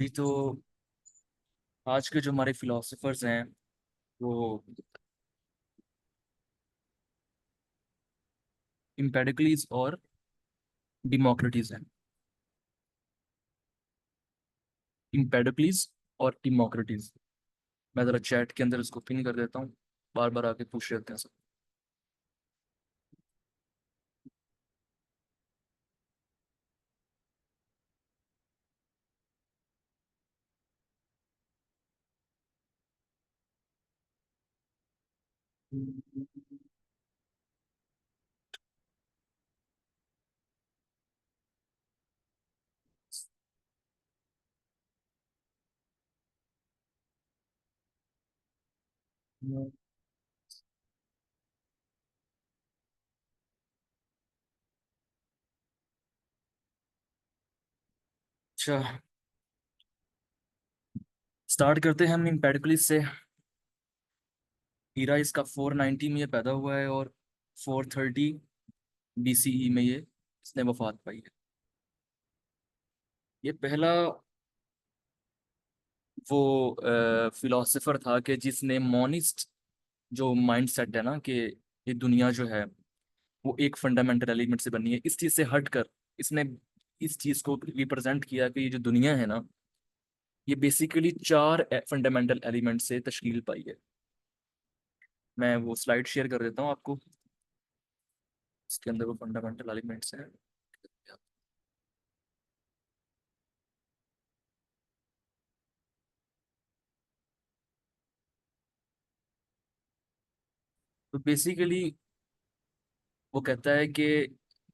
अभी तो आज के जो हमारे फिलोसफर्स हैं वो इम्पेडिकलीज और डिमोक्रेटिस हैं। इम्पेडिकलीज और डिमोक्रेटिस। मैं जरा चैट के अंदर इसको पिन कर देता हूँ। बार बार आके पूछ रहे होते हैं सब। अच्छा, स्टार्ट करते हैं हम इम्पेडिकलीज से। ईरा इसका 490 में ये पैदा हुआ है और 430 BCE में ये इसने वफात पाई है। ये पहला वो फिलोसोफर था कि जिसने मॉनिस्ट जो माइंड सेट है ना कि ये दुनिया जो है वो एक फंडामेंटल एलिमेंट से बनी है, इस चीज से हटकर इसने इस चीज को रिप्रेजेंट किया कि ये जो दुनिया है ना ये बेसिकली चार फंडामेंटल एलिमेंट से तश्कील पाई है। मैं वो स्लाइड शेयर कर देता हूँ आपको। इसके अंदर वो फंडामेंटल एलिमेंट्स हैं। तो बेसिकली वो कहता है कि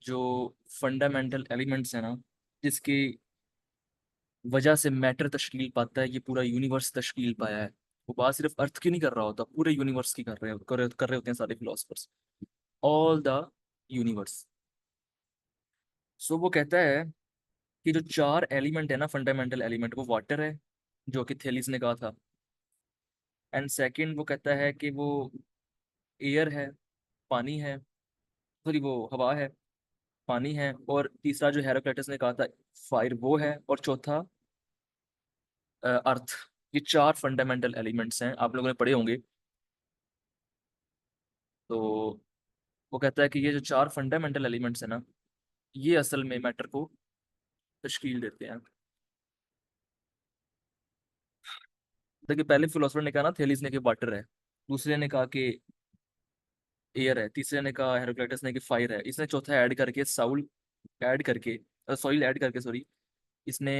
जो फंडामेंटल एलिमेंट्स है ना जिसकी वजह से मैटर तश्कील पाता है, ये पूरा यूनिवर्स तश्कील पाया है। वो बात सिर्फ अर्थ की नहीं कर रहा होता, पूरे यूनिवर्स की कर रहे होते हैं सारे philosophers. All the universe. So वो कहता है कि जो चार एलिमेंट है ना फंडामेंटल एलिमेंट, वो वाटर है जो कि थेलिस ने कहा था। एंड सेकंड वो कहता है कि वो एयर है, पानी है। सॉरी, वो हवा है, पानी है। और तीसरा जो हेराक्लिटस ने कहा था फायर, वो है। और चौथा अर्थ। ये चार फंडामेंटल एलिमेंट्स हैं, आप लोगों ने पढ़े होंगे। तो वो कहता है कि ये जो चार फंडामेंटल एलिमेंट्स हैं ना ये असल में मैटर को तश्कील देते हैं। देखिए, पहले फिलोसफर ने कहा ना, थेलिस ने कि वाटर है। दूसरे ने कहा कि एयर है। तीसरे ने कहा, हेराक्लिटस ने, कि फायर है। इसने चौथा ऐड करके साउल ऐड करके सॉइल ऐड करके, सॉरी, इसने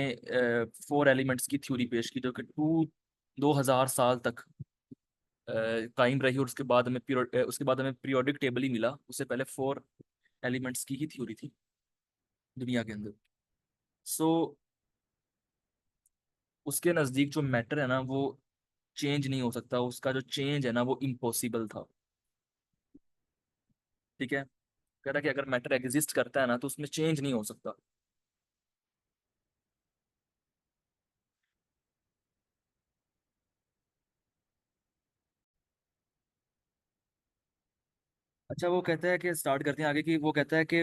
4 एलिमेंट्स की थ्योरी पेश की जो कि 2000 साल तक कायम रही। और उसके बाद हमें पीरियोडिक टेबल ही मिला। उससे पहले 4 एलिमेंट्स की ही थ्योरी थी दुनिया के अंदर। सो उसके नज़दीक जो मैटर है ना वो चेंज नहीं हो सकता। उसका जो चेंज है ना वो इम्पॉसिबल था। ठीक है। कह रहा कि अगर मैटर एग्जिस्ट करता है ना तो उसमें चेंज नहीं हो सकता। अच्छा, वो कहता है कि स्टार्ट करते हैं आगे की। वो कहता है कि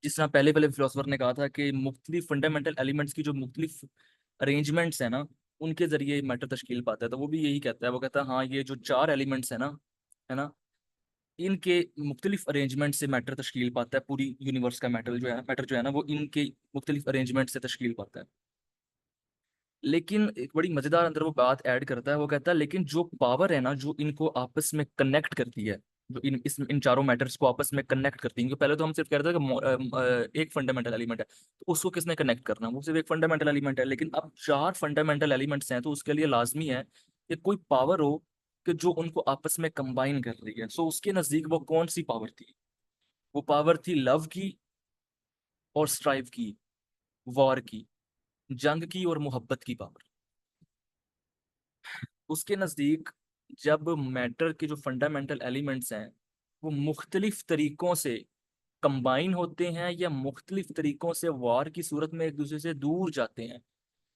जिस तरह पहले पहले फिलोसफर ने कहा था कि मुख्तलिफ फंडामेंटल एलिमेंट्स की जो मुख्तलिफ अरेंजमेंट्स है ना उनके जरिए मैटर तश्कील पाता है, तो वो भी यही कहता है। वो कहता है हाँ, ये जो चार एलिमेंट्स है ना, इनके मुख्तलिफ अरेंजमेंट से मैटर तश्कील पाता है। पूरी यूनिवर्स का मैटर जो है ना वो इनके मुख्तलिफ अरेंजमेंट से तश्कील पाता है। लेकिन एक बड़ी मजेदार अंदर वो बात ऐड करता है। वो कहता है लेकिन जो पावर है ना जो इनको आपस में कनेक्ट करती है, जो इन चारों मैटर्स को आपस में कनेक्ट करती है। क्योंकि पहले तो हम सिर्फ कह रहे थे कि एक फंडामेंटल एलिमेंट है, तो उसको किसने कनेक्ट करना, वो सिर्फ एक फंडामेंटल एलिमेंट है। लेकिन अब चार फंडामेंटल एलिमेंट्स हैं तो उसके लिए लाजमी है कि कोई पावर हो कि जो उनको आपस में कंबाइन कर रही है। सो उसके नजदीक वो कौन सी पावर थी? वो पावर थी लव की, और स्ट्राइव की, वॉर की, जंग की और मोहब्बत की पावर। उसके नज़दीक जब मैटर के जो फंडामेंटल एलिमेंट्स हैं वो मुख्तलिफ तरीकों से कंबाइन होते हैं या मुख्तलिफ तरीकों से वार की सूरत में एक दूसरे से दूर जाते हैं।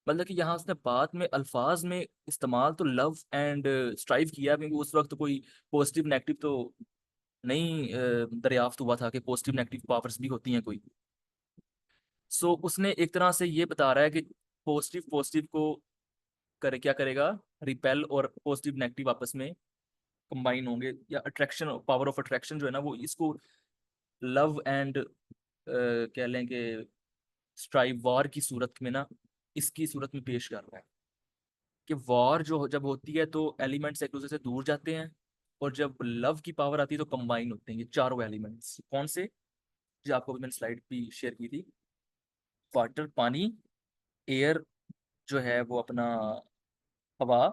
मतलब कि यहाँ उसने बात में अल्फाज में इस्तेमाल तो लव एंड स्ट्राइव किया, क्योंकि उस वक्त कोई पॉजिटिव नेगेटिव तो नहीं दरियाफ्त हुआ था कि पॉजिटिव नेगेटिव पावर्स भी होती हैं कोई। सो उसने एक तरह से ये बता रहा है कि पॉजिटिव पॉजिटिव को क्या करेगा, रिपेल, और पॉजिटिव नेगेटिव आपस में कंबाइन होंगे, या अट्रैक्शन, पावर ऑफ अट्रैक्शन जो है ना, वो इसको लव एंड कह लें कि स्ट्राइव, वार की सूरत में ना, इसकी सूरत में पेश कर रहा है कि वॉर जो जब होती है तो एलिमेंट्स एक दूसरे से दूर जाते हैं, और जब लव की पावर आती है तो कंबाइन होते हैं ये चारों एलिमेंट्स। कौन से? जो आपको अभी मैंने स्लाइड भी शेयर की थी। वाटर पानी, एयर जो है वो अपना हवा,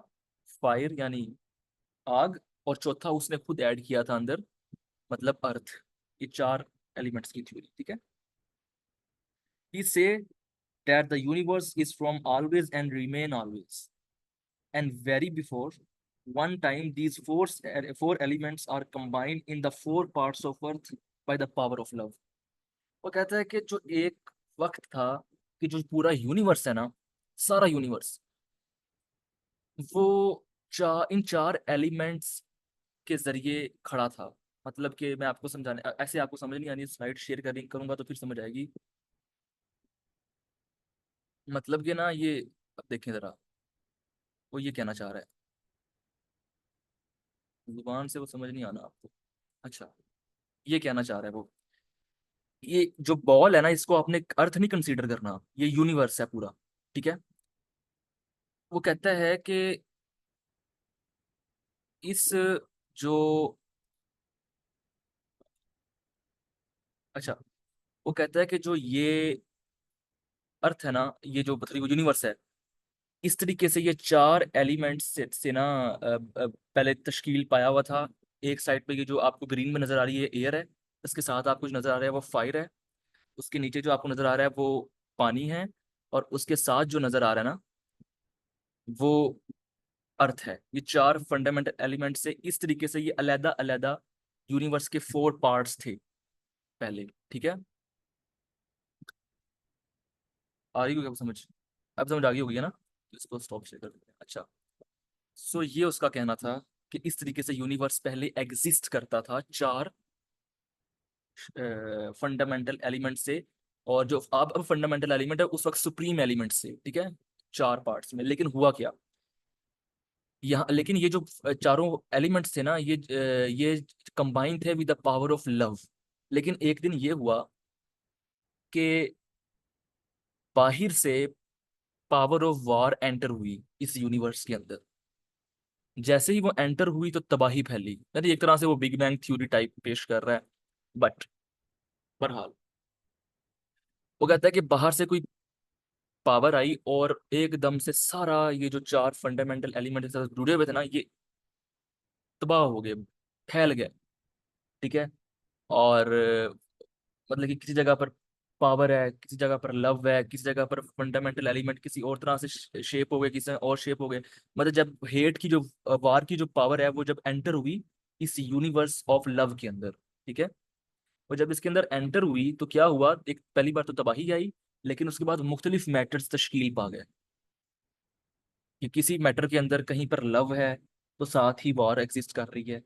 फायर यानी आग, और चौथा उसने खुद ऐड किया था अंदर, मतलब अर्थ। ये चार एलिमेंट्स की थ्योरी, ठीक है। ही से that the universe is from always and remain always and very before one time these four elements are combined in the four parts of earth by the power of love। वो कहता है कि जो एक वक्त था कि जो पूरा यूनिवर्स है ना, सारा यूनिवर्स, वो इन चार एलिमेंट्स के जरिए खड़ा था। मतलब कि मैं आपको समझाने, ऐसे आपको समझ नहीं आनी, स्लाइड शेयर करूंगा तो फिर समझ आएगी। मतलब कि ना ये, अब देखें जरा, वो ये कहना चाह रहा है, जुबान से वो समझ नहीं आना आपको। अच्छा, ये कहना चाह रहा है वो, ये जो बॉल है ना, इसको आपने अर्थ नहीं कंसीडर करना, ये यूनिवर्स है पूरा, ठीक है। वो कहता है कि इस जो, अच्छा, वो कहता है कि जो ये अर्थ है ना, ये जो मतलब यूनिवर्स है, इस तरीके से ये चार एलिमेंट्स से ना पहले तश्कील पाया हुआ था। एक साइड पे ये जो आपको ग्रीन में नजर आ रही है एयर है, उसके साथ आपको जो नजर आ रहा है वो फायर है, उसके नीचे जो आपको नजर आ रहा है वो पानी है, और उसके साथ जो नजर आ रहा है ना, वो अर्थ है। ये चार फंडामेंटल एलिमेंट से इस तरीके से ये अलग अलग यूनिवर्स के फोर पार्ट्स थे पहले, ठीक है। आ रही होगी अब समझ? अब समझ आ गई होगी है ना, तो इसको स्टॉप शेयर कर देते हैं। अच्छा, सो ये उसका कहना था कि इस तरीके से यूनिवर्स पहले एग्जिस्ट करता था चार फंडामेंटल एलिमेंट से, और जो अब फंडामेंटल एलिमेंट है उस वक्त सुप्रीम एलिमेंट से, ठीक है, चार पार्ट्स में। लेकिन हुआ क्या यहाँ, लेकिन ये जो चारों एलिमेंट्स थे ना, ये कंबाइन थे with the power of love. लेकिन एक दिन ये हुआ कि बाहर से पावर ऑफ वार एंटर हुई इस यूनिवर्स के अंदर। जैसे ही वो एंटर हुई तो तबाही फैली, यानी एक तरह से वो बिग बैंग थ्योरी टाइप पेश कर रहा है। बट बहरहाल, वो कहता है कि बाहर से कोई पावर आई और एकदम से सारा ये जो चार फंडामेंटल एलिमेंट के साथ जुड़े हुए थे ना, ये तबाह हो गए, फैल गए, ठीक है। और मतलब कि किसी जगह पर पावर है, किसी जगह पर लव है, किसी जगह पर फंडामेंटल एलिमेंट किसी और तरह से शेप हो गए, किसी और शेप हो गए। मतलब जब हेट की जो, वार की जो पावर है वो जब एंटर हुई इस यूनिवर्स ऑफ लव के अंदर, ठीक है। और जब इसके अंदर एंटर हुई तो क्या हुआ, एक पहली बार तो तबाही आई, लेकिन उसके बाद मुख्तलिफ मैटर्स तश्कील पा गए कि किसी मैटर के अंदर कहीं पर लव है तो साथ ही वॉर एग्जिस्ट कर रही है,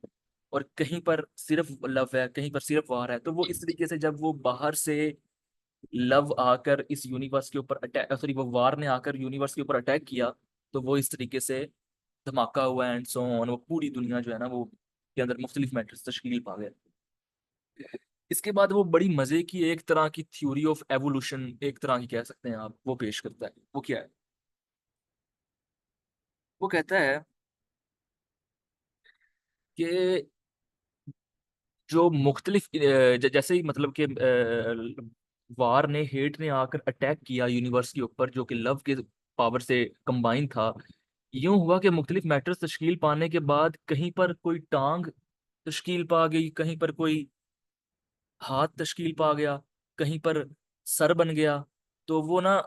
और कहीं पर सिर्फ लव है, कहीं पर सिर्फ वार है। तो वो इस तरीके से जब वो बाहर से लव आकर इस यूनिवर्स के ऊपर अटैक, सॉरी, वो वार ने आकर यूनिवर्स के ऊपर अटैक किया, तो वो इस तरीके से धमाका हुआ एंड सो ऑन। वो पूरी दुनिया जो है ना, वो के अंदर मुख्तलिफ मैटर्स तश्कील पा गए। इसके बाद वो बड़ी मजे की एक तरह की थ्योरी ऑफ एवोल्यूशन, एक तरह की कह सकते हैं आप, वो पेश करता है। वो क्या है? वो कहता है कि जो मुख्तलिफ जैसे ही मतलब कि वार ने, हेट ने आकर अटैक किया यूनिवर्स के ऊपर जो कि लव के पावर से कंबाइन था, यूं हुआ कि मुख्तलिफ मैटर्स तश्कील पाने के बाद कहीं पर कोई टांग तश्कील पा गई, कहीं पर कोई हाथ तश्कील पा गया, कहीं पर सर बन गया। तो वो ना,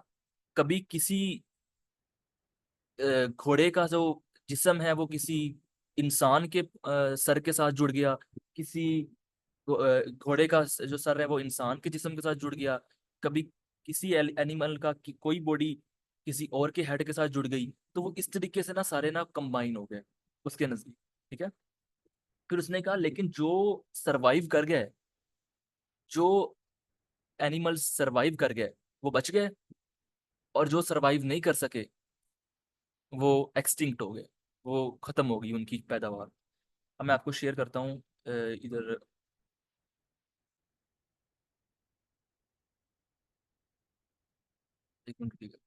कभी किसी घोड़े का जो जिस्म है वो किसी इंसान के सर के साथ जुड़ गया, किसी घोड़े का जो सर है वो इंसान के जिस्म के साथ जुड़ गया, कभी किसी एनिमल का कोई बॉडी किसी और के हेड के साथ जुड़ गई। तो वो इस तरीके से ना सारे ना कंबाइन हो गए उसके नजदीक, ठीक है। फिर उसने कहा लेकिन जो सरवाइव कर गए, जो एनिमल्स सरवाइव कर गए वो बच गए, और जो सरवाइव नहीं कर सके वो एक्सटिंक्ट हो गए, वो खत्म हो गई उनकी पैदावार। अब मैं आपको शेयर करता हूँ इधर। एक मिनट रुकिएगा।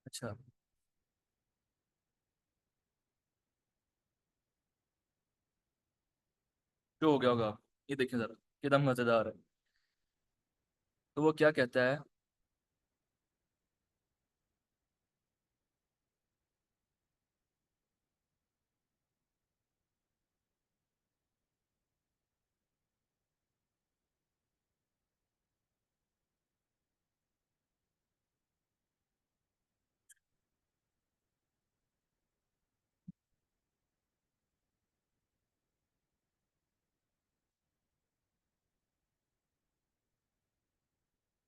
अच्छा, जो हो गया होगा, ये देखिए जरा, कितना मजेदार है। तो वो क्या कहता है।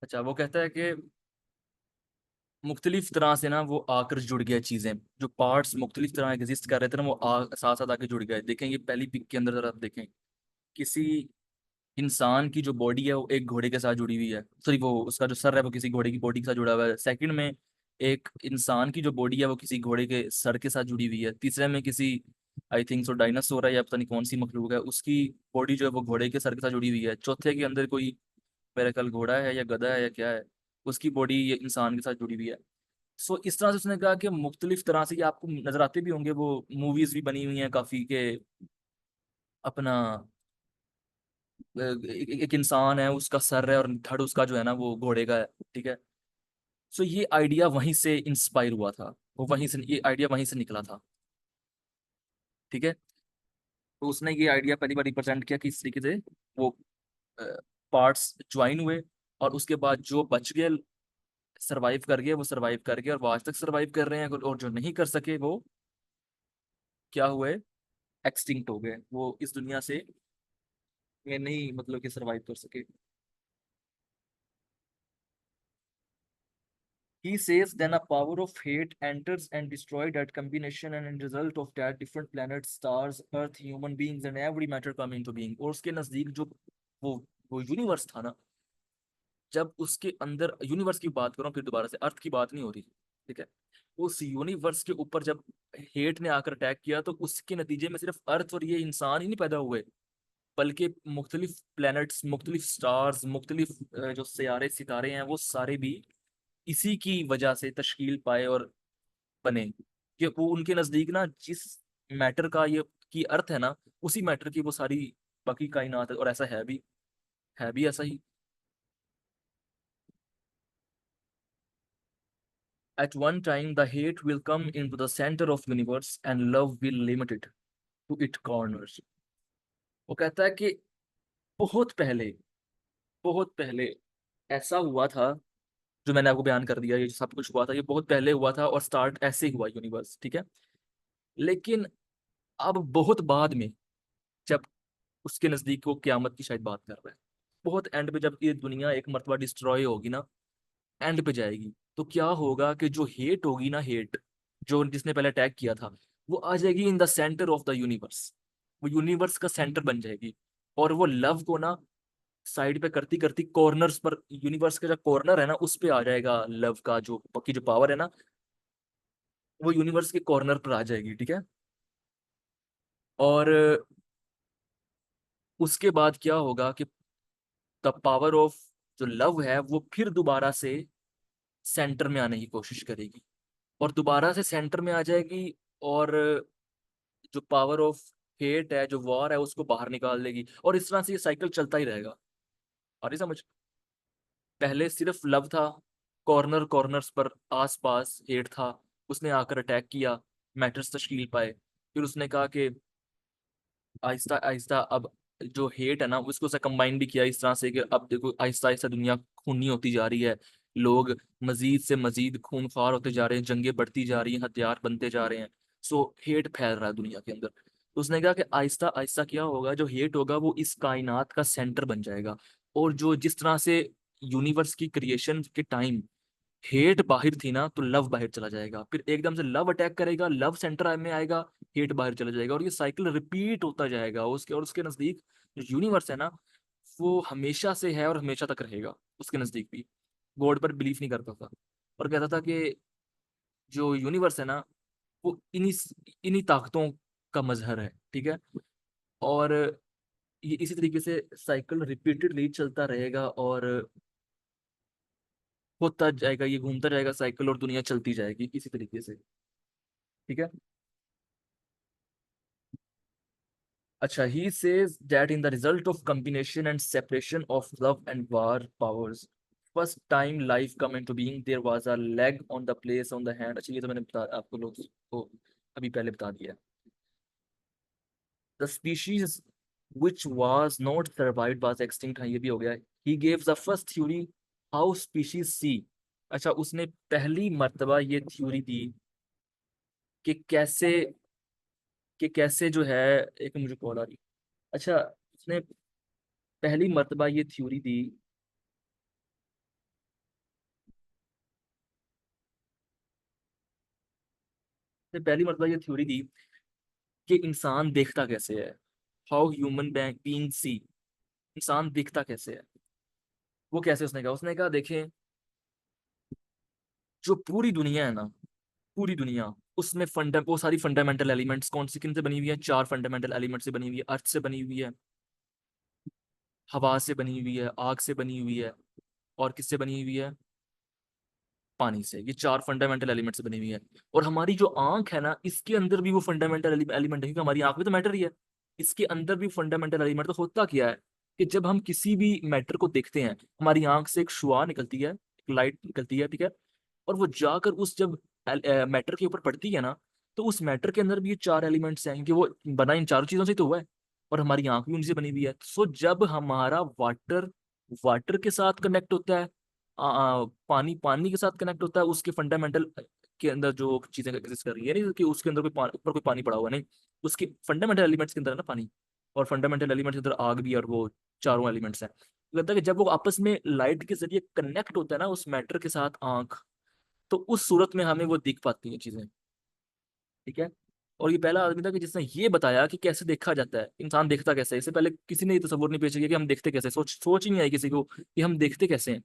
अच्छा, वो कहता है कि मुख्तलिफ तरह से ना वो आकर जुड़ गया, चीजें जो पार्ट्स मुख्तलिफ तरह एग्जिस्ट कर रहे थे ना वो साथ साथ आके जुड़ गए। देखें ये पहली पिक के अंदर जरा आप देखें, किसी इंसान की जो बॉडी है वो एक घोड़े के साथ जुड़ी हुई है, सॉरी वो उसका जो सर है वो किसी घोड़े की बॉडी के साथ जुड़ा हुआ है। सेकंड में एक इंसान की जो बॉडी है वो किसी घोड़े के सर के साथ जुड़ी हुई है। तीसरे में किसी, आई थिंक सो डायनासोर है या पता नहीं कौन सी मखलूक है, उसकी बॉडी जो है वो घोड़े के सर के साथ जुड़ी हुई है। चौथे के अंदर कोई, मेरा कल घोड़ा है या गधा है या क्या है, उसकी बॉडी ये इंसान के साथ जुड़ी हुई है। सो इस तरह से उसने कहा कि मुख्तलिफ तरह से ये आपको नजर आते भी होंगे, वो मूवीज भी बनी हुई हैं काफी के, अपना एक इंसान है उसका सर है और धड़ उसका जो है ना वो घोड़े का है। ठीक है। सो ये आइडिया वहीं से इंस्पायर हुआ था, वो वहीं से, ये आइडिया वहीं से निकला था। ठीक है। तो उसने ये आइडिया पहली बार रिप्रेजेंट किया कि इस तरीके से वो पार्ट्स ज्वाइन हुए, और उसके बाद जो बच गए, सरवाइव कर गए, वो सरवाइव कर गए और वो आज तक सरवाइव कर रहे हैं। और जो नहीं कर सके वो क्या हुए, एक्सटिंक्ट हो गए, वो इस दुनिया से ये नहीं मतलब कि सरवाइव कर सके। He says then a power of hate enters and destroys that combination, and in result of that different planets, stars, earth, human beings and every matter come into being। और उसके नजदीक जो वो वो यूनिवर्स था ना, जब उसके अंदर यूनिवर्स की बात करूं फिर दोबारा से, अर्थ की बात नहीं हो रही। ठीक है। उस यूनिवर्स के ऊपर जब हेट ने आकर अटैक किया तो उसके नतीजे में सिर्फ अर्थ और ये इंसान ही नहीं पैदा हुए, बल्कि मुख्तलिफ प्लैनेट्स, मुख्तलिफ स्टार्स, मुख्तलिफ जो सियारे सितारे हैं वो सारे भी इसी की वजह से तश्कील पाए और बने। कि वो उनके नजदीक ना जिस मैटर का ये की अर्थ है ना, उसी मैटर की वो सारी बाकी कायनात है। और ऐसा है भी ऐसा ही। At one time, the hate will come into the center of universe and love will limit it to its corners। वो कहता है कि बहुत पहले, बहुत पहले ऐसा हुआ था, जो मैंने आपको बयान कर दिया, ये जो सब कुछ हुआ था ये बहुत पहले हुआ था और स्टार्ट ऐसे ही हुआ यूनिवर्स। ठीक है। लेकिन अब बहुत बाद में, जब उसके नजदीक वो क्यामत की शायद बात कर रहा है, बहुत एंड पे जब ये दुनिया एक मर्तबा डिस्ट्रॉय होगी ना, एंड पे जाएगी, तो क्या होगा कि जो हेट होगी ना, हेट जो जिसने पहले अटैक किया था, वो आ जाएगी in the centre of the universe, वो यूनिवर्स का सेंटर बन जाएगी। और वो लव को ना साइड पे करती करती कॉर्नर्स पर, यूनिवर्स का जो कॉर्नर है ना उस पे आ जाएगा लव का जो की जो पावर है ना, वो यूनिवर्स के कॉर्नर पर आ जाएगी। ठीक है। और उसके बाद क्या होगा कि द पावर ऑफ जो लव है वो फिर दोबारा से सेंटर में आने की कोशिश करेगी, और दोबारा से सेंटर में आ जाएगी। और जो पावर ऑफ हेट है, जो वॉर है, उसको बाहर निकाल देगी। और इस तरह से ये साइकिल चलता ही रहेगा। और ये समझ, पहले सिर्फ लव था, कॉर्नर कॉर्नर्स पर आस पास हेट था, उसने आकर अटैक किया, मैटर्स तश्कील पाए। फिर उसने कहा कि आहिस्ता आहिस्ता अब जो हेट है ना उसको से कंबाइन भी किया इस तरह से कि अब देखो आहिस्ता आहिस्ता दुनिया खूनी होती जा रही है, लोग मजीद से मजीद खूनख्वार होते जा रहे हैं, जंगें बढ़ती जा रही हैं, हथियार बनते जा रहे हैं। सो हेट फैल रहा है दुनिया के अंदर। तो उसने कहा कि आहिस्ता आहिस्ता क्या होगा, जो हेट होगा वो इस कायनात का सेंटर बन जाएगा। और जो जिस तरह से यूनिवर्स की क्रिएशन के टाइम हेट बाहर थी ना, तो लव बाहर चला जाएगा, फिर एकदम से लव अटैक करेगा, लव सेंटर में आएगा, हेट बाहर चला जाएगा, और ये साइकिल रिपीट होता जाएगा उसके। और उसके नजदीक जो यूनिवर्स है ना, वो हमेशा से है और हमेशा तक रहेगा उसके नजदीक भी। गॉड पर बिलीव नहीं करता था, और कहता था कि जो यूनिवर्स है ना, वो इन्हीं इन्हीं ताकतों का मजहर है, ठीक है। और ये इसी तरीके से साइकिल रिपीटेडली चलता रहेगा, और होता जाएगा, ये घूमता जाएगा साइकिल, और दुनिया चलती जाएगी इसी तरीके से, ठीक है। अच्छा, he says that in the result of combination and separation of love and war powers, first time life come into being, there was a leg on the place on the hand। अच्छा, ये तो मैंने बता आपको लोग को अभी पहले बता दिया। The species which was not survived was extinct। हाँ, ये भी हो गया। He gave the first theory how species see। अच्छा, उसने पहली मर्तबा ये थ्योरी दी कि कैसे जो है, एक मुझे कॉल आ रही। अच्छा, उसने पहली मर्तबा ये थ्योरी दी, उसने पहली मर्तबा ये थ्योरी दी कि इंसान देखता कैसे है। हाउ ह्यूमन बीइंग सी। इंसान दिखता कैसे है। वो कैसे, उसने कहा देखें, जो पूरी दुनिया है ना, पूरी दुनिया, उसमें वो सारी फंडामेंटल एलिमेंट्स कौन सी किन से बनी हुई है, चार फंडामेंटल एलिमेंट से बनी हुई है। अर्थ से बनी हुई है, हवा से बनी हुई है, आग से बनी हुई है, और किससे बनी हुई है, पानी से। ये चार फंडामेंटल एलिमेंट से बनी हुई है। और हमारी जो आंख है ना, इसके अंदर भी वो फंडामेंटल एलिमेंट है, क्योंकि हमारी आंख भी तो मैटर ही है। इसके अंदर भी फंडामेंटल एलिमेंट। तो होता क्या है कि जब हम किसी भी मैटर को देखते हैं, हमारी आंख से एक शुआ निकलती है, एक लाइट निकलती है, ठीक है। और वो जाकर उस जब मैटर के ऊपर पड़ती है ना, तो उस मैटर के अंदर भी ये चार एलिमेंट्स हैं, क्योंकि वो बना इन चारों चीजों से ही तो हुआ है। और हमारी आंख भी उनसे बनी हुई है। सो जब हमारा वाटर वाटर के साथ कनेक्ट होता है, पानी पानी के साथ कनेक्ट होता है, उसके फंडामेंटल के अंदर जो चीजें एग्जिस्ट कर रही है, नहीं कि उसके अंदर कोई ऊपर कोई पानी पड़ा हुआ नहीं, उसके फंडामेंटल एलिमेंट्स के अंदर है ना पानी। और फंडामेंटल एलिमेंट्स के अंदर आग भी, और वो चारों एलिमेंट्स हैं। तो लगता है कि जब वो आपस में लाइट के जरिए कनेक्ट होता है ना उस मैटर के साथ आंख, तो उस सूरत में हमें वो दिख पाती है चीजें, ठीक है। और ये पहला आदमी था कि जिसने ये बताया कि कैसे देखा जाता है, इंसान देखता कैसे है। इससे पहले किसी ने ये तस्वीर नहीं पेश किया कि हम देखते कैसे, सोच ही नहीं आई किसी को कि हम देखते कैसे हैं।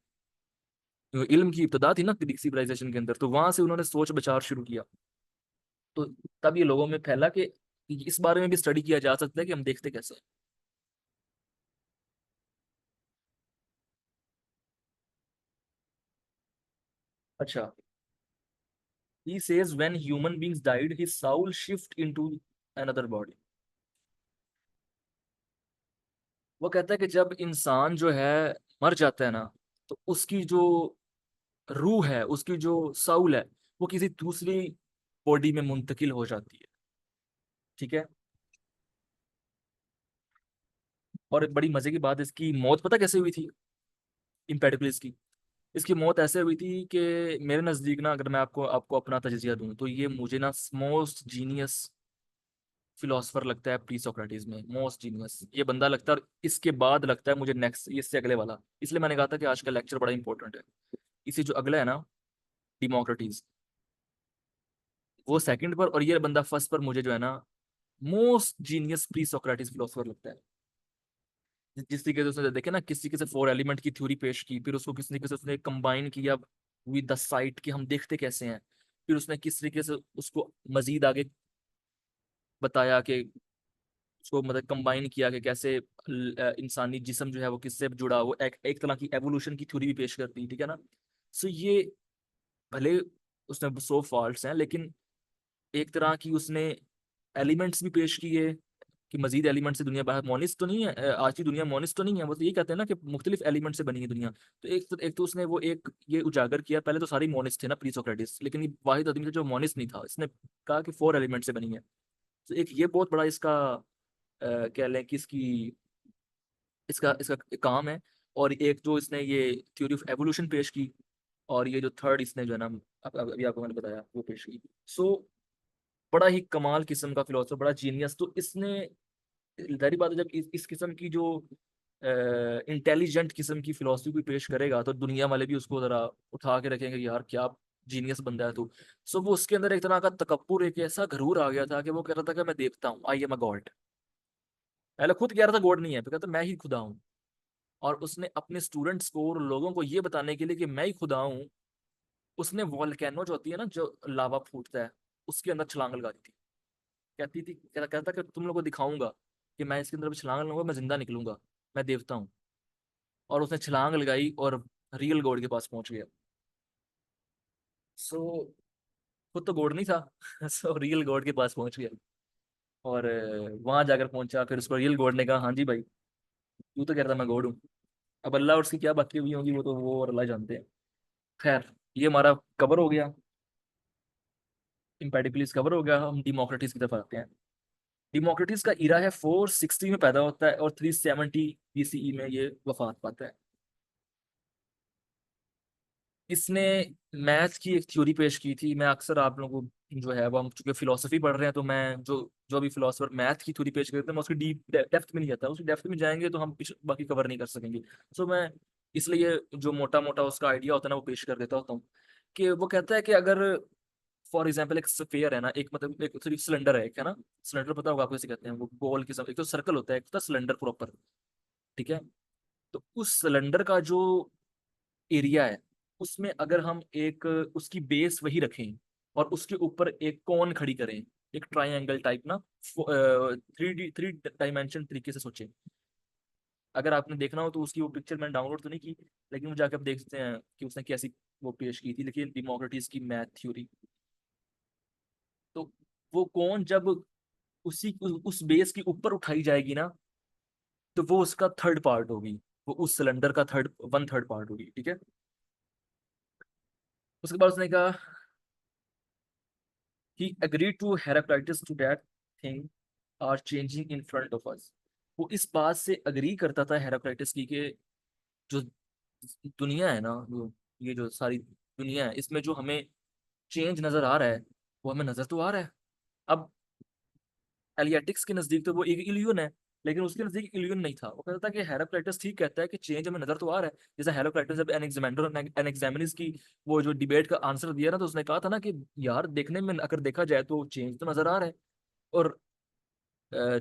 तो इल्म की इब्तदा थी ना ग्रीक सिविलाइजेशन के अंदर, तो वहां से उन्होंने सोच विचार शुरू किया। तो तब ये लोगों में फैला कि इस बारे में भी स्टडी किया जा सकता है कि हम देखते कैसे हैं। अच्छा, he says when human beings died his soul shift into another body। वो कहता है कि जब इंसान जो है मर जाता है ना, तो उसकी जो रूह है, उसकी जो साउल है, वो किसी दूसरी बॉडी में मुंतकिल हो जाती है, ठीक है। और एक बड़ी मजे की बात, इसकी मौत पता कैसे हुई थी, इम्पेडिकल की। इसकी मौत ऐसे हुई थी कि मेरे नज़दीक ना, अगर मैं आपको आपको अपना तजजिया दूं, तो ये मुझे ना मोस्ट जीनियस फिलोसफर लगता है प्री सोक्रेटिस में। मोस्ट जीनियस ये बंदा लगता है, और इसके बाद लगता है मुझे नेक्स्ट, इससे अगले वाला। इसलिए मैंने कहा था कि आज का लेक्चर बड़ा इंपॉर्टेंट है। इसी जो अगला है ना, डिमोक्रेटिस, वो सेकंड पर, और ये बंदा फर्स्ट पर मुझे जो है ना most genius pre Socrates philosopher लगता है। जिस तरीके से उसने देखे ना, किस तरीके से फोर एलिमेंट की थ्योरी पेश की, फिर उसको किस तरीके से उसने कंबाइन किया विद द साइट कि हम देखते कैसे हैं। फिर उसने किस तरीके से उसको मजीद आगे बताया कि उसको मतलब कंबाइन किया कि कैसे इंसानी जिस्म जो है वो किससे जुड़ा, वो एक तरह की एवोल्यूशन की थ्योरी भी पेश करती है, ठीक है ना। सो ये भले उसने 100 फॉल्ट्स हैं, लेकिन एक तरह की उसने एलिमेंट्स भी पेश किए कि मजीद एलिमेंट से दुनिया बाहर मोनिस्ट तो नहीं है। आज की दुनिया मोनिस्ट तो नहीं है। वो तो ये कहते हैं ना कि मुख्तलिफ एलिमेंट से बनी है दुनिया। तो एक तो उसने वो एक ये उजागर किया, पहले तो सारी मोनिस्ट थे ना प्री सोक्रेटिस, लेकिन ये वाहिद आदमी था जो मोनिस्ट नहीं था। इसने कहा कि फोर एलिमेंट से बनी है। तो एक ये बहुत बड़ा इसका कह लें कि इसकी इसका इसका काम है। और एक जो इसने ये थ्योरी ऑफ एवोल्यूशन पेश की, और ये जो थर्ड इसने जो है ना, अभी आपको मैंने बताया वो पेश की। सो बड़ा ही कमाल किस्म का फिलोसफर, बड़ा जीनियस। तो इसने, जाहिर बात है जब इस किस्म की जो इंटेलिजेंट किस्म की फिलोसफी कोई पेश करेगा तो दुनिया वाले भी उसको जरा उठा के रखेंगे कि यार क्या जीनियस बंदा है तू। सो वो उसके अंदर एक तरह का तकब्बुर, एक ऐसा घरूर आ गया था कि वो कह रहा था कि मैं देवता हूँ, आई एम अ गॉड। पहले खुद कह रहा था गॉड नहीं है, फिर कहता मैं ही खुदा हूँ। और उसने अपने स्टूडेंट्स को और लोगों को ये बताने के लिए कि मैं ही खुदा हूँ, उसने वॉल्केनो जो होती है ना, जो लावा फूटता है, उसके अंदर छलांग लगा दी थी। कहता कि तुम लोगों को दिखाऊंगा कि मैं इसके अंदर भी छलांग लगाऊंगा, मैं जिंदा निकलूंगा, मैं देवता हूँ। और उसने छलांग लगाई और रियल गॉड के पास पहुंच गया। सो खुद तो गॉड नहीं था सो रियल गॉड के पास पहुंच गया। और वहां जाकर पहुंचा, फिर उसको रियल गॉड ने कहा हाँ जी भाई, तू तो कह रहा था मैं गॉड हूँ। अब अल्लाह और उसकी क्या बातें हुई होंगी, वो तो वो और अल्लाह जानते हैं। खैर, ये हमारा कवर हो गया, इम्पेडिकलिस कवर हो गया। हम डेमोक्रेटिस की तरफ आते हैं। डेमोक्रेटिस का इरा है 460 में पैदा होता है और 370 बीसीई में ये वफात पाता है। इसने मैथ की एक थ्योरी पेश की थी। मैं अक्सर आप लोगों को जो है वो, हम चूंकि फिलोसफी पढ़ रहे हैं तो मैं जो जो भी फिलोसफर मैथ की थ्योरी पेश करते हैं मैं उसकी डीप डेप्थ में नहीं जाता। उसकी डेप्थ में जाएंगे तो हम बाकी कवर नहीं कर सकेंगे। सो मैं इसलिए जो मोटा मोटा उसका आइडिया होता है ना वो पेश कर देता होता हूँ। कि वो कहता है कि अगर फॉर एग्जाम्पल एक स्फीयर है ना, एक मतलब एक सिर्फ सिलेंडर है, एक है ना। सिलेंडर पता होगा आपको कैसे कहते हैं, वो गोल किस्म, एक तो सर्कल होता है, एक होता है सिलेंडर प्रॉपर। ठीक है। तो उस सिलेंडर का जो एरिया है, उसमें अगर हम एक उसकी बेस वही रखें और उसके ऊपर एक कोन खड़ी करें, एक ट्राइंगल टाइप ना, 3 डायमेंशन तरीके से सोचें। अगर आपने देखना हो तो उसकी वो पिक्चर मैंने डाउनलोड तो नहीं की, लेकिन वो जाकर आप देख सकते हैं कि उसने कैसी वो पेश की थी, लेकिन डेमोक्रेटिस की मैथ थ्योरी। तो वो कौन जब उस बेस के ऊपर उठाई जाएगी ना, तो वो उसका थर्ड पार्ट होगी, वो उस सिलेंडर का थर्ड 1/3 पार्ट होगी। ठीक है। उसके बाद उसने कहा he agreed to Heraclitus to that thing are changing in front of us। वो इस बात से अग्री करता था हेराक्लाइटस की कि जो दुनिया है ना, जो ये जो सारी दुनिया है, इसमें जो हमें चेंज नजर आ रहा है वो हमें नजर तो आ रहा है। अब एलियाटिक्स के नजदीक तो वो एक इल्यूजन है, लेकिन उसके नजदीक इल्यूजन नहीं था। वो कहता था कि हेराक्लाइटस ठीक कहता है कि चेंज हमें नजर तो आ रहा है। जैसे हेराक्लाइटस जब एनेक्सेमेनिस की वो जो डिबेट का आंसर दिया ना, तो उसने कहा था ना कि यार देखने में अगर देखा जाए तो चेंज तो नजर आ रहा है, और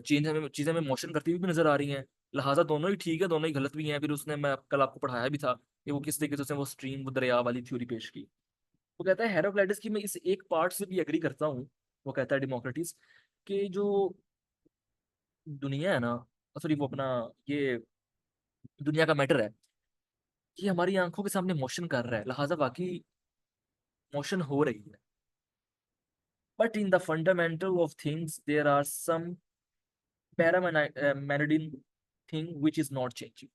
चीजें हमें मोशन करती हुई भी नजर आ रही हैं। लिहाजा दोनों ही ठीक है, दोनों ही गलत भी हैं। फिर उसने, मैं कल आपको पढ़ाया भी था कि वो किस तरीके से उसने वो स्ट्रीम, वो दरिया वाली थ्योरी पेश की। वो कहता है हेराक्लाइटस की मैं इस एक पार्ट से भी एग्री करता हूँ। वो कहता है डेमोक्रेटिस कि जो दुनिया है ना, सॉरी वो अपना ये दुनिया का मैटर है, ये हमारी आंखों के सामने मोशन कर रहा है, लिहाजा वाकई मोशन हो रही है। But in the fundamental of things there are some Parmenidean thing which is not changing.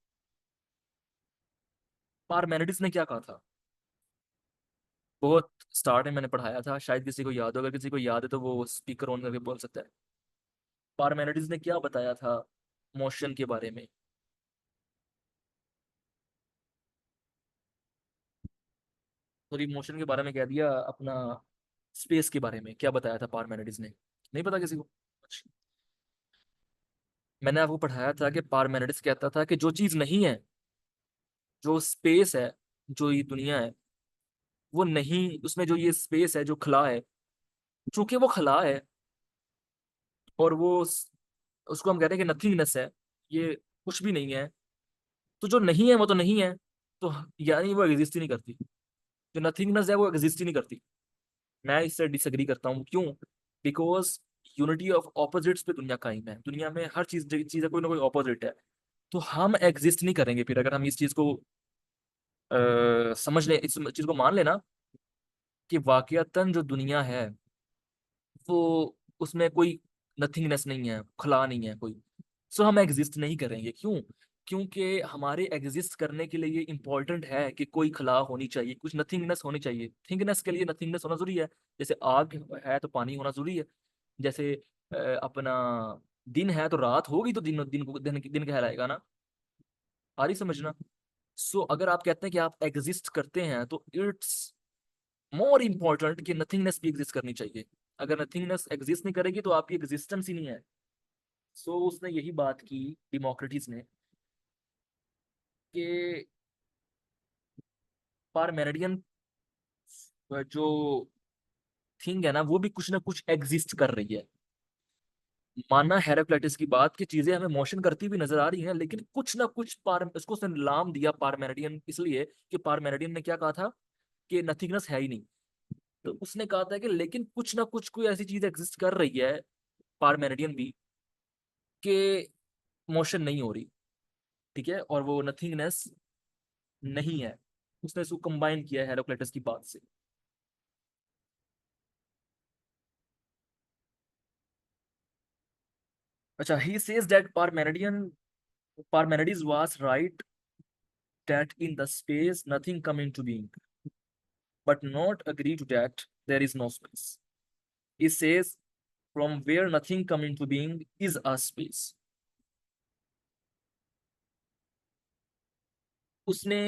Parmenides ने क्या कहा था? बहुत स्टार्ट में मैंने पढ़ाया था, शायद किसी को याद हो, अगर किसी को याद है तो वो स्पीकर ऑन करके बोल सकता है। पारमेनिडिस ने क्या बताया था मोशन के बारे में? सॉरी, मोशन के बारे में कह दिया, अपना स्पेस के बारे में क्या बताया था पारमेनिडिस ने? नहीं पता किसी को? अच्छा। मैंने आपको पढ़ाया था कि पारमेनिडिस कहता था कि जो चीज नहीं है, जो स्पेस है, जो ये दुनिया है, वो नहीं, उसमें जो ये स्पेस है जो खला है, चूंकि वो खला है और उसको हम कहते हैं कि नथिंगनेस है, ये कुछ भी नहीं है, तो जो नहीं है वो तो नहीं है, तो यानी वो एग्जिस्ट ही नहीं करती। जो नथिंगनेस है वो एग्जिस्ट ही नहीं करती। मैं इससे डिसएग्री करता हूँ। क्यों? बिकॉज यूनिटी ऑफ ऑपोजिट्स पे दुनिया कायम है। दुनिया में हर चीज कोई ना कोई ऑपोजिट है। तो हम एग्जिस्ट नहीं करेंगे फिर अगर हम इस चीज को समझ ले, इस चीज को मान लेना कि वाकयातन जो दुनिया है वो, उसमें कोई नथिंगनेस नहीं है, खुला नहीं है कोई। सो हम एग्जिस्ट नहीं करेंगे। क्यों? क्योंकि हमारे एग्जिस्ट करने के लिए ये इंपॉर्टेंट है कि कोई खला होनी चाहिए, कुछ नथिंगनेस होनी चाहिए। थिंगनेस के लिए नथिंगनेस होना जरूरी है। जैसे आग है तो पानी होना जरूरी है। जैसे अपना दिन है तो रात होगी तो दिन कहलाएगा ना। आ रही समझना? सो अगर आप कहते हैं कि आप एग्जिस्ट करते हैं तो इट्स मोर इम्पोर्टेंट कि नथिंगनेस भी एग्जिस्ट करनी चाहिए। अगर नथिंगनेस एग्जिस्ट नहीं करेगी तो आपकी एग्जिस्टेंस ही नहीं है। सो उसने यही बात की, डिमोक्रेटिस ने, कि पारमेरिडियन जो थिंग है ना वो भी कुछ ना कुछ एग्जिस्ट कर रही है। माना हेराक्लिटस की बात कि चीजें हमें मोशन करती हुई नजर आ रही हैं, लेकिन कुछ ना कुछ पार उसको उसने नाम दिया पारमेरिडियन, इसलिए कि पारमेरिडियन ने क्या कहा था कि नथिंगनेस है ही नहीं। तो उसने कहा था कि लेकिन कुछ ना कुछ कोई ऐसी चीज एग्जिस्ट कर रही है, पारमेरिडियन भी, कि मोशन नहीं हो रही। ठीक है, और वो नथिंगनेस नहीं है। उसने इसको कंबाइन किया है हेराक्लिटस की बात से। अच्छा, he says that Parmenides was right that in the space nothing come into being, but not agree to that there is no space. He says from where nothing come into being is a space. उसने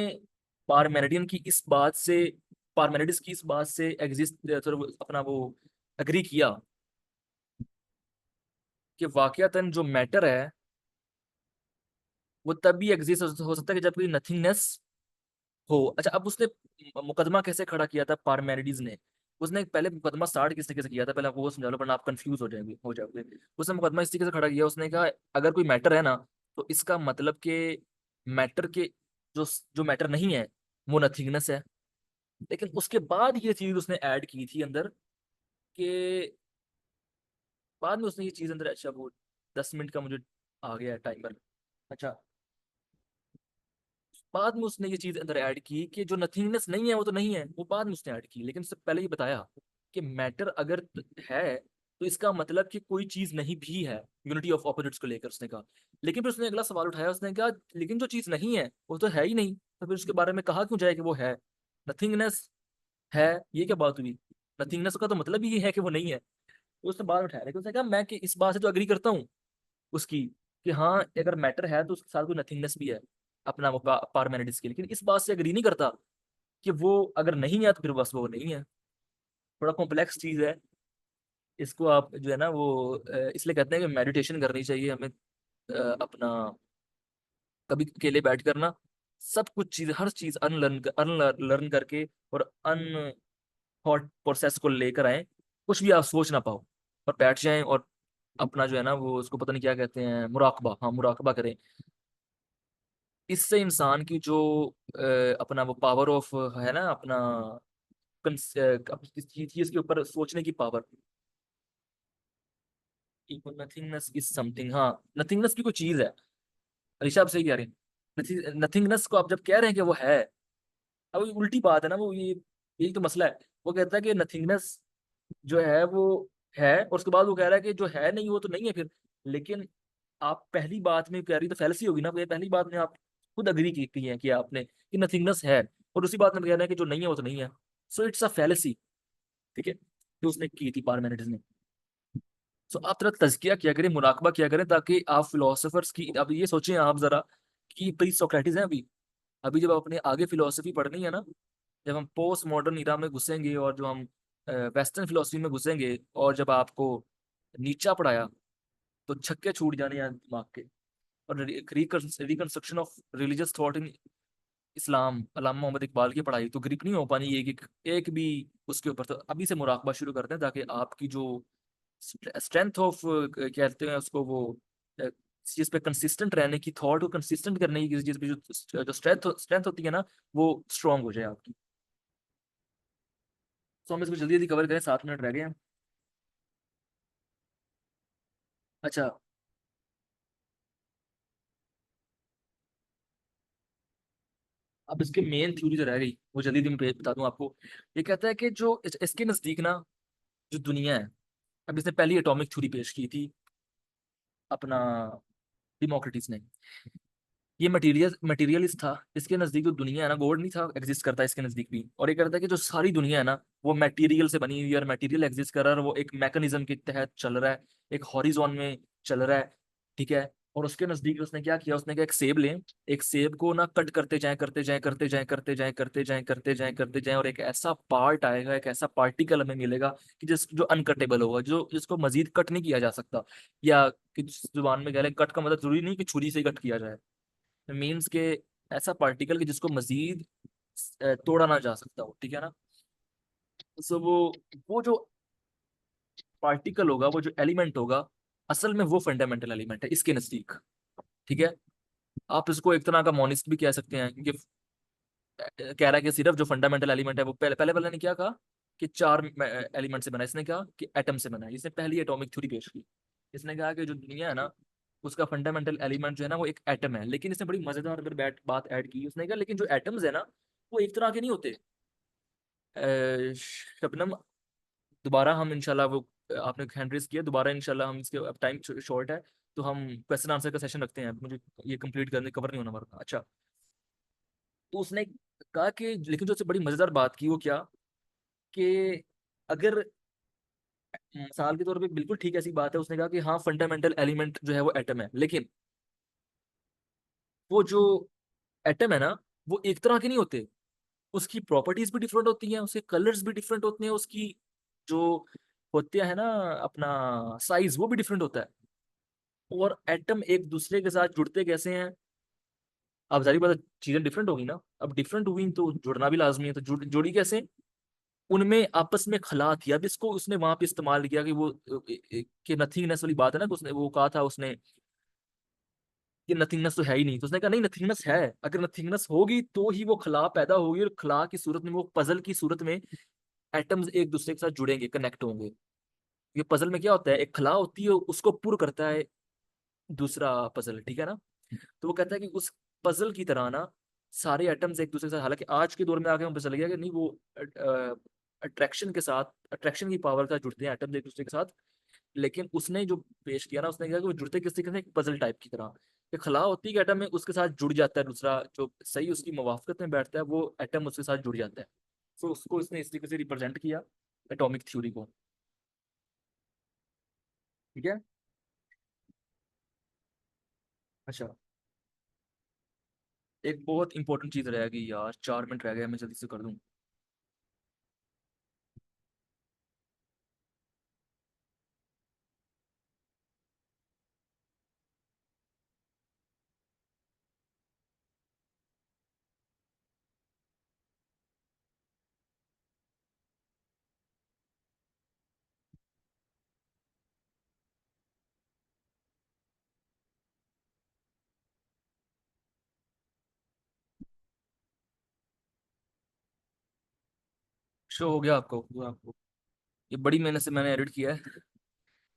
पारमेनिडियन की इस बात से, पारमेनिडिस की इस बात से exist अपना वो अग्री किया कि वाकयातन जो मैटर है वो तभी एग्जिस्ट हो सकता है कि जब कोई नथिंगनेस हो। अच्छा, अब उसने मुकदमा कैसे खड़ा किया था पारमेनिडीज ने? उसने पहले मुकदमा स्टार्ट किस तरीके से किया था, पहले आपको वो समझा लो, वरना आप कंफ्यूज हो जाओगे। उसने मुकदमा इस तरीके से खड़ा किया, उसने कहा अगर कोई मैटर है ना, तो इसका मतलब कि मैटर के जो जो मैटर नहीं है वो नथिंगनेस है। लेकिन उसके बाद ये चीज उसने ऐड की थी अंदर, कि बाद में उसने ये चीज अंदर, अच्छा वो 10 मिनट का मुझे आ गया टाइमर। अच्छा, बाद में उसने ये चीज अंदर ऐड की कि जो नथिंगनेस नहीं है वो तो नहीं है, वो बाद में उसने ऐड की। लेकिन उससे पहले ये बताया कि मैटर अगर है तो इसका मतलब कि कोई चीज नहीं भी है, यूनिटी ऑफ ऑपोजिट्स को लेकर उसने कहा। लेकिन फिर उसने अगला सवाल उठाया, उसने कहा लेकिन जो चीज नहीं है वो तो है ही नहीं, तो फिर उसके बारे में कहा क्यों जाए कि वो है? नथिंगनेस है, ये क्या बात हुई? नथिंगनेस का तो मतलब ही है कि वो नहीं है। तो उसने बात उठाया, लेकिन उसने कहा मैं कि इस बात से तो अग्री करता हूँ उसकी, कि हाँ अगर मैटर है तो उसके साथ कोई नथिंगनेस भी है, अपना वो पारमेनिडिस की। लेकिन इस बात से अग्री नहीं करता कि वो अगर नहीं है तो फिर बस वो नहीं है। थोड़ा कॉम्प्लेक्स चीज है। इसको आप जो है ना वो इसलिए कहते हैं कि मेडिटेशन करनी चाहिए हमें, अपना कभी अकेले बैठ कर ना सब कुछ चीज, हर चीज अनलर्न करके और अन थॉट प्रोसेस को लेकर आए, कुछ भी आप सोच ना पाओ, और बैठ जाएं और अपना जो है ना वो उसको पता नहीं क्या कहते हैं, मुराकबा, हाँ मुराकबा करें। इससे इंसान की जो अपना वो पावर ऑफ है ना अपना, इस चीज के ऊपर सोचने की पावर, नथिंगनेस इज समथिंग, हाँ नथिंगनेस भी कोई चीज है। ऋषभ सही कह रहे हैं, नथिंगनेस को आप जब कह रहे हैं कि वो है, अब ये उल्टी बात है ना, वो ये यही तो मसला है। वो कहता है कि नथिंगनेस जो है वो है, और उसके बाद वो कह रहा है कि जो है नहीं वो तो नहीं है फिर। लेकिन आप पहली बात में कह रही तो फैलसी होगी ना, ये पहली बात में आप खुद अग्री की है कि आपने कि नथिंगनेस है, और उसी बात में कह रहे हैं कि जो नहीं है वो तो नहीं है। So it's a fallacy. ठीक है, जो उसने की थी पार्मेनिड्स ने। सो आप थोड़ा तज़किया किया करें, मुराकबा किया करें, ताकि आप फिलोसफर्स की, अब ये सोचें आप जरा कि प्री सोक्रेटिस हैं अभी। अभी जब अपने आगे फिलोसफी पढ़नी है ना, जब हम पोस्ट मॉडर्न इरा में घुसेंगे और जो हम वेस्टर्न फिलोसफी में घुसेंगे, और जब आपको नीचा पढ़ाया तो छक्के छूट जाने हैं दिमाग के। और reconstruction of religious thought in Islam, Allama Mohammad Iqbal की पढ़ाई तो ग्रिप नहीं हो पानी एक भी उसके ऊपर। तो अभी से मुराकबा शुरू करते हैं, ताकि आपकी जो स्ट्रेंथ ऑफ कहते हैं उसको वो इस चीज पे कंसिस्टेंट रहने की, थॉट को कंसिस्टेंट करने की, किसी चीज पे जो जो स्ट्रेंथ होती है ना, वो स्ट्रांग हो जाए आपकी। तो हम इसको जल्दी जल्दी कवर करें, 7 मिनट रह गए हैं। अच्छा, अब इसके मेन थ्योरी जो रह गई वो जल्दी जल्दी मैं बता दूं आपको। ये कहता है कि जो इसके नजदीक ना जो दुनिया है, अब इसने पहली एटॉमिक थ्योरी पेश की थी अपना डिमोक्रेटिस ने। ये मटेरियलिस्ट था, इसके नजदीक जो दुनिया है ना, गॉड नहीं था एग्जिस्ट करता इसके नजदीक भी। और ये कहता है कि जो सारी दुनिया है ना वो मटेरियल से बनी हुई है, और मटेरियल एग्जिस्ट कर रहा है, और वो एक मैकेनिज्म के तहत चल रहा है, एक हॉरिजॉन में चल रहा है। ठीक है, और उसके नजदीक उसने क्या किया, उसने कहा एक सेब लें, एक सेब को ना कट करते जाएं करते जाएं करते जाएं करते जाएं करते जाएं करते जाएं करते जाएं, और एक ऐसा पार्ट आएगा, एक ऐसा पार्टिकल हमें मिलेगा कि जो अनकटेबल होगा, जो जिसको मजीद कट नहीं किया जा सकता। या कि जिस जुबान में कह लें, कट का मतलब जरूरी नहीं कि छुरी से ही कट किया जाए, मीन्स के ऐसा पार्टिकल कि जिसको मजीद तोड़ा ना जा सकता हो, ठीक है ना। सो वो जो पार्टिकल होगा, वो जो एलिमेंट होगा, असल में वो फंडामेंटल एलिमेंट है इसके नजदीक, ठीक है। आप इसको एक तरह का मोनिस्ट भी कह सकते हैं, क्योंकि कह रहा है कि सिर्फ जो फंडामेंटल एलिमेंट है वो पहले पहले पहले ने क्या कहा कि चार एलिमेंट से बना है, इसने कहा कि एटम से बना है, इसने पहली एटॉमिक थ्योरी पेश की। इसने कहा कि जो दुनिया है ना, उसका फंडामेंटल एलिमेंट जो है ना वो एक एटम है, लेकिन इसने बड़ी मजेदार अगर बात ऐड की, उसने कहा लेकिन जो एटम्स है ना, वो एक तरह के नहीं होते। शबनम, दोबारा हम इंशाल्लाह वो आपने हैंड रेस किया, दोबारा इंशाल्लाह हम इसके, अब टाइम शॉर्ट है, तो हम क्वेश्चन आंसर का सेशन रखते हैं, मुझे ये कंप्लीट करने कवर नहीं होना हमारा। अच्छा, तो उसने कहा कि लेकिन जो सबसे बड़ी मजेदार बात की वो क्या, कि अगर मिसाल के तौर पे बिल्कुल ठीक ऐसी बात है, उसने कहा कि हाँ फंडामेंटल एलिमेंट जो है वो एटम है, लेकिन वो जो एटम है ना, वो एक तरह के नहीं होते, उसकी प्रॉपर्टीज भी डिफरेंट होती हैं, उसके कलर्स भी डिफरेंट होते हैं, उसकी जो होती है ना अपना साइज, वो भी डिफरेंट होता है। और एटम एक दूसरे के साथ जुड़ते कैसे हैं, अब सारी बात, चीजें डिफरेंट होगी ना, अब डिफरेंट हुई तो जुड़ना भी लाजमी है, तो जोड़ी कैसे, उनमें आपस में खला थी। अब इसको उसने वहां पे इस्तेमाल किया कि वो कि नथिंगनेस वाली बात है ना, कि उसने वो कहा था उसने कि नथिंगनेस तो है ही नहीं, तो उसने कहा नहीं नथिंगनेस है, अगर नथिंगनेस होगी तो ही वो खला पैदा होगी, और खला की सूरत में, वो पजल की सूरत में एटम्स एक दूसरे के साथ जुड़ेंगे, कनेक्ट होंगे। ये पजल में क्या होता है, एक खला होती है, उसको पुर करता है दूसरा पजल, ठीक है ना। तो वो कहता है कि उस पजल की तरह ना सारे एटम्स एक दूसरे के साथ, हालांकि आज के दौर में आके हम पता चल गया कि नहीं, वो अट्रैक्शन के साथ, अट्रैक्शन की पावर का जुड़ते हैं एटम्स एक दूसरे के साथ। लेकिन उसने जो पेश किया ना, उसने कहा कि वो जुड़ते किस तरीके से, एक पजल टाइप की तरह, एक खला होती है एटम में, उसके साथ जुड़ जाता है दूसरा जो सही उसकी मुवाफकत में बैठता है, वो एटम उसके साथ जुड़ जाता है। तो उसको इसने इस तरीके से रिप्रेजेंट किया एटॉमिक थ्योरी को, ठीक है। अच्छा, एक बहुत इंपॉर्टेंट चीज रह गई यार, 4 मिनट रह गए, मैं जल्दी से कर दूं। शो हो गया आपको, हुआ आपको? ये बड़ी मेहनत से मैंने एडिट किया है,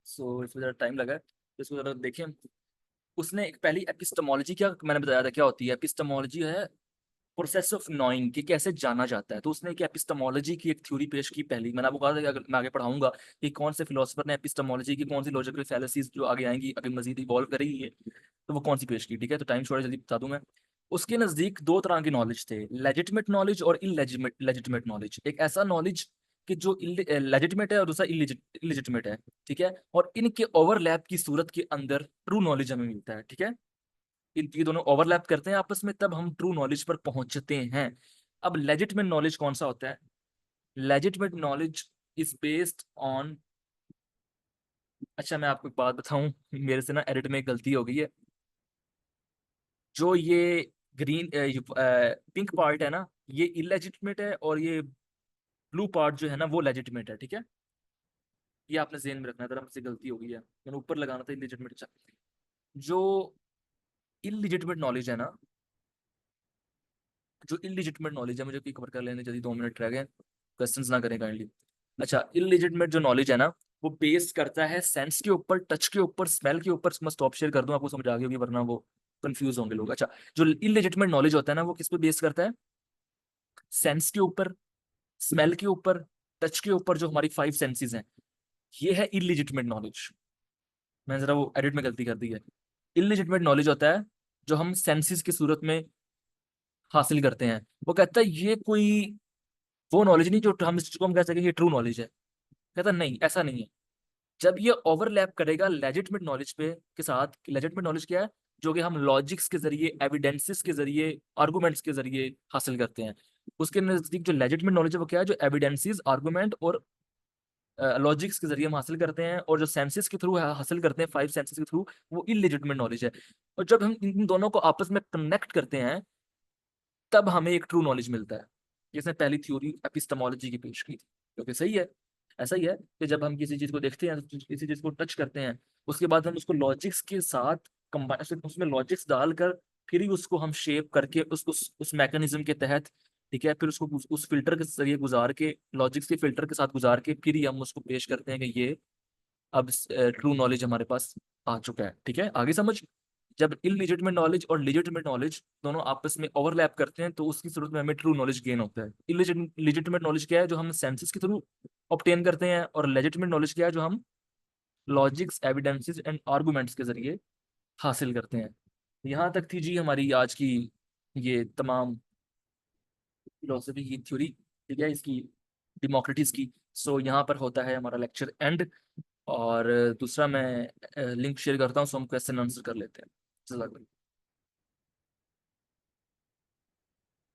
सो इसमें ज़रा टाइम लगा है, तो इसको ज़रा देखें। उसने एक पहली एपिस्टेमोलॉजी, क्या मैंने बताया था क्या होती है, एपिस्टेमोलॉजी है प्रोसेस ऑफ नोइंग, कि कैसे जाना जाता है। तो उसने एक एपिस्टेमोलॉजी की एक थ्योरी पेश की पहली, मैंने आपको कहा था कि अगर मैं आगे पढ़ाऊंगा कि कौन से फिलोसफर ने एपिस्टेमोलॉजी की कौन सी लॉजिकल फैलेसीज जो आगे आएंगी, अगर मजीद इवॉल्व करेगी ये, तो वो कौन सी पेश की, ठीक है। तो टाइम शॉर्ट जल्दी बता दूं मैं। उसके नजदीक दो तरह की नॉलेज थे, लेजिटिमेट नॉलेज और इलेजिटिमेट लेजिटिमेट नॉलेज। एक ऐसा नॉलेज कि जो लेजिटिमेट है और दूसरा इलिजिटिमेट है, ठीक है। और इनके ओवरलैप की सूरत के अंदर ट्रू नॉलेज हमें मिलता है, ठीक है। ये दोनों ओवरलैप करते हैं आपस में, तब हम ट्रू नॉलेज पर पहुंचते हैं। अब लेजिटिमेट नॉलेज कौन सा होता है, legitimate knowledge is based on, अच्छा मैं आपको एक बात बताऊं, मेरे से ना एडिट में एक गलती हो गई है। जो ये ग्रीन पिंक पार्ट है ना, ये इलेजिटिमेट है, और ये ब्लू पार्ट जो है ना वो लेजिटिमेट है, ठीक है। ये आपने ज़हन में रखना है, जरा मुझसे गलती हो गई है, मैंने ऊपर लगाना था इलिजिटिमेट। अच्छा, जो इलिजिटिमेट नॉलेज है ना, जो इलिजिटिमेट नॉलेज है, मुझे कवर कर लेने, जल्दी 2 मिनट रह गए, क्वेश्चंस ना करें काइंडली। अच्छा, इलिजिटिमेट जो नॉलेज है ना, वो बेस करता है सेंस के ऊपर, टच के ऊपर, स्मेल के ऊपर। मैं स्टॉप शेयर कर दूं, आपको समझ आ गई होगी, वरना वो कंफ्यूज होंगे लोग। अच्छा, जो इलिजिटिमेट नॉलेज होता है ना, वो किस पे बेस करता है, सेंस के ऊपर, स्मेल के ऊपर, टच के ऊपर, जो हमारी 5 सेंसेस हैं। ये है इलिजिटिमेट नॉलेज। मैंने जरा वो एडिट में गलती कर दी है। इलिजिटिमेट नॉलेज होता है जो हम सेंसेस की सूरत में हासिल करते हैं। वो कहता है ये कोई वो नॉलेज नहीं जो हम, जिसको हम कह सकें ये ट्रू नॉलेज है। कहता नहीं, ऐसा नहीं है। जब ये ओवरलैप करेगा लेजिटिमेट नॉलेज पे के साथ, लेजिटिमेट नॉलेज क्या है, जो कि हम लॉजिक्स के जरिए, एविडेंसेस के जरिए, आर्गुमेंट्स के जरिए हासिल करते हैं, उसके नजदीक जो लेजिटिमेट नॉलेज है वो क्या है, जो एविडेंसेस, आर्गुमेंट और लॉजिक्स के जरिए हम हासिल करते हैं, और जो सेंसेस के थ्रू हासिल करते हैं, 5 सेंसेस के थ्रू, वो इलिजिटिमेट नॉलेज है। और जब हम इन दोनों को आपस में कनेक्ट करते हैं, तब हमें एक ट्रू नॉलेज मिलता है। जिसने पहली थ्योरी एपिस्टेमोलॉजी की पेश की थी, क्योंकि सही है, ऐसा ही है कि जब हम किसी चीज को देखते हैं, किसी चीज को टच करते हैं, उसके बाद हम उसको लॉजिक्स के साथ कंबाइन, उसमें लॉजिक्स डालकर फिर ही उसको हम शेप करके उस मैकेनिज्म के तहत, ठीक है, फिर उसको उस फिल्टर के जरिए गुजार के, लॉजिक्स के फिल्टर के साथ गुजार के, फिर ही हम उसको पेश करते हैं कि ये अब ट्रू नॉलेज हमारे पास आ चुका है। ठीक है, आगे समझ। जब इलिजिटिमेट नॉलेज और लिजिटिमेट नॉलेज दोनों आपस में ओवरलैप करते हैं, तो उसकी सूरत में हमें ट्रू नॉलेज गेन होता है। इलिजिटिमेट नॉलेज क्या है, जो हम सेंसेस के थ्रू ऑब्टेन करते हैं, और लेजिटिमेट नॉलेज क्या है, जो हम लॉजिक्स, एविडेंसेस एंड आर्गुमेंट्स के जरिए हासिल करते हैं। यहाँ तक थी जी हमारी आज की ये तमाम फिलोसफी की थ्योरी, ठीक है, इसकी डेमोक्रेटिस की। सो यहाँ पर होता है हमारा लेक्चर एंड। और दूसरा मैं लिंक शेयर करता हूँ, सो हम क्वेश्चन आंसर कर लेते हैं।